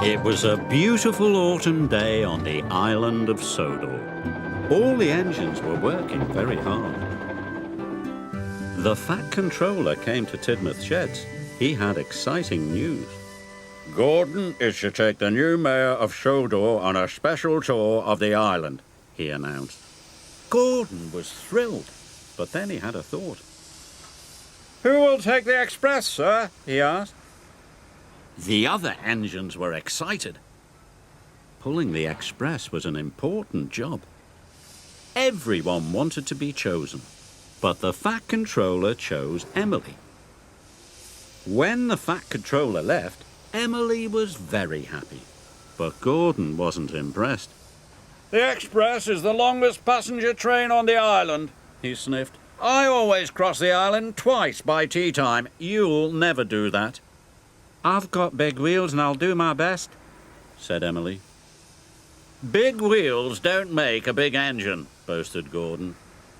It was a beautiful autumn day on the island of Sodor. All the engines were working very hard. The Fat Controller came to Tidmouth Sheds. He had exciting news. Gordon is to take the new mayor of Sodor on a special tour of the island, he announced. Gordon was thrilled, but then he had a thought. Who will take the express, sir? He asked. The other engines were excited. Pulling the express was an important job. Everyone wanted to be chosen, but the Fat Controller chose Emily. When the Fat Controller left, Emily was very happy, but Gordon wasn't impressed. The express is the longest passenger train on the island, he sniffed. I always cross the island twice by tea time. You'll never do that. I've got big wheels and I'll do my best, said Emily. Big wheels don't make a big engine, boasted Gordon.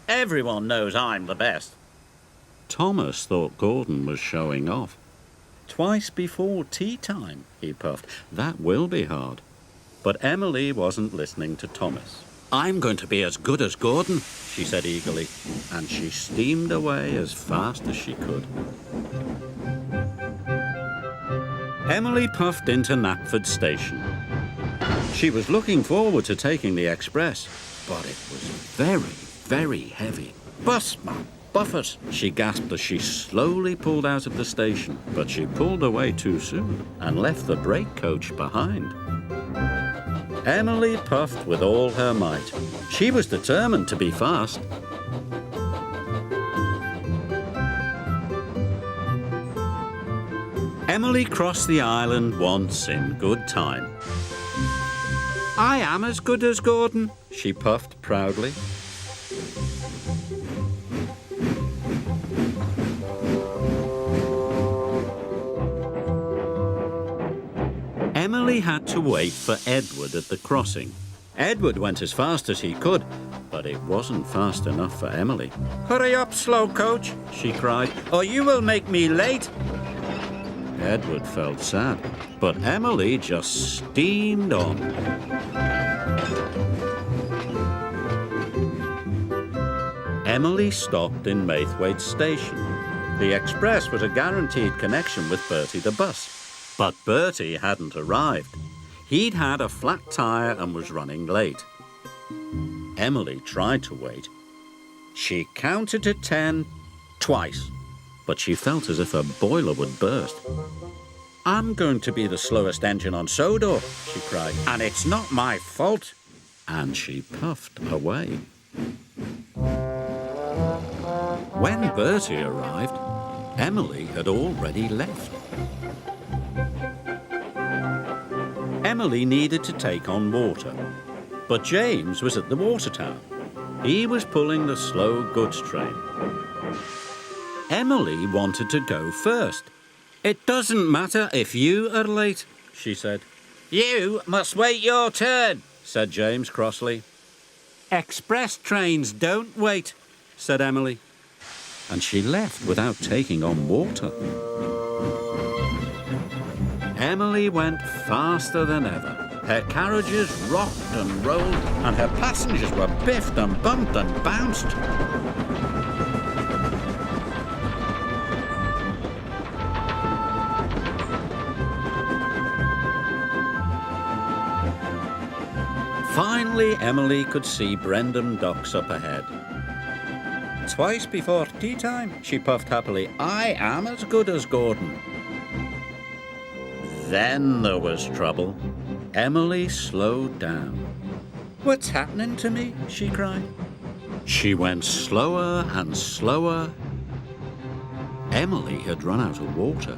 Everyone knows I'm the best. Thomas thought Gordon was showing off. Twice before tea time, he puffed. That will be hard. But Emily wasn't listening to Thomas. I'm going to be as good as Gordon, she said eagerly, and she steamed away as fast as she could. Emily puffed into Knapford Station. She was looking forward to taking the express, but it was very, very heavy. Bust my buffet, she gasped as she slowly pulled out of the station, but she pulled away too soon and left the brake coach behind. Emily puffed with all her might. She was determined to be fast. Emily crossed the island once in good time. I am as good as Gordon, she puffed proudly. Emily had to wait for Edward at the crossing. Edward went as fast as he could, but it wasn't fast enough for Emily. Hurry up, slow coach, she cried, or you will make me late. Edward felt sad, but Emily just steamed on. Emily stopped in Maithwaite Station. The express was a guaranteed connection with Bertie the bus, but Bertie hadn't arrived. He'd had a flat tyre and was running late. Emily tried to wait. She counted to 10 twice, but she felt as if her boiler would burst. I'm going to be the slowest engine on Sodor, she cried, and it's not my fault. And she puffed away. When Bertie arrived, Emily had already left. Emily needed to take on water, but James was at the water tower. He was pulling the slow goods train. Emily wanted to go first. It doesn't matter if you are late, she said. You must wait your turn, said James crossly. Express trains don't wait, said Emily. And she left without taking on water. Emily went faster than ever. Her carriages rocked and rolled, and her passengers were biffed and bumped and bounced. Finally, Emily could see Brendam Docks up ahead. Twice before tea time, she puffed happily. I am as good as Gordon. Then there was trouble. Emily slowed down. What's happening to me? She cried. She went slower and slower. Emily had run out of water.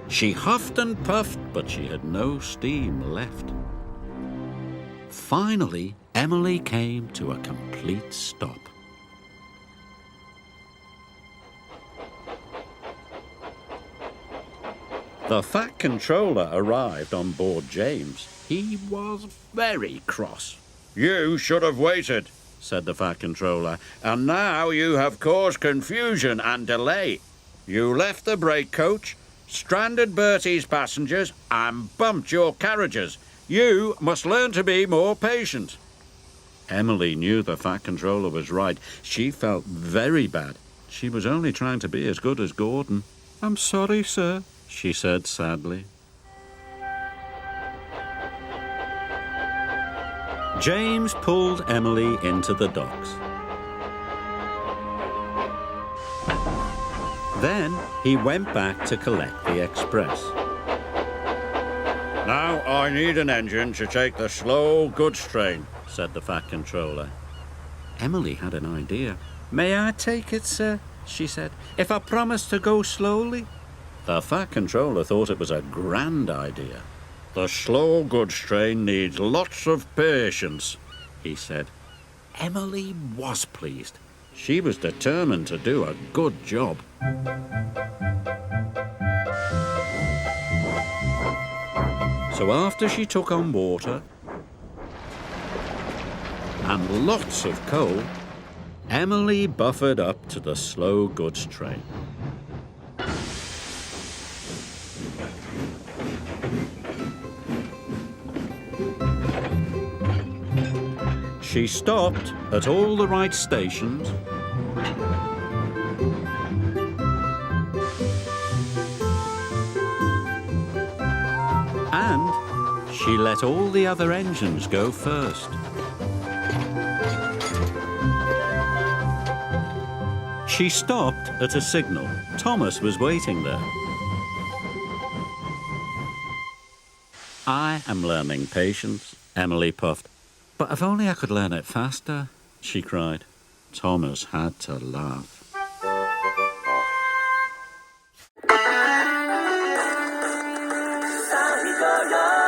She huffed and puffed, but she had no steam left. Finally, Emily came to a complete stop. The Fat Controller arrived on board James. He was very cross. You should have waited, said the Fat Controller, and now you have caused confusion and delay. You left the brake coach, stranded Bertie's passengers and bumped your carriages. You must learn to be more patient. Emily knew the Fat Controller was right. She felt very bad. She was only trying to be as good as Gordon. "I'm sorry, sir," she said sadly. James pulled Emily into the docks. Then he went back to collect the express. Now I need an engine to take the slow goods train, said the Fat Controller. Emily had an idea. "May I take it, sir?" she said, "if I promise to go slowly?" The Fat Controller thought it was a grand idea. The slow goods train needs lots of patience, he said. Emily was pleased. She was determined to do a good job. So after she took on water and lots of coal, Emily buffered up to the slow goods train. She stopped at all the right stations and she let all the other engines go first. She stopped at a signal. Thomas was waiting there. "I am learning patience," Emily puffed. "But if only I could learn it faster," she cried. Thomas had to laugh. Go, go.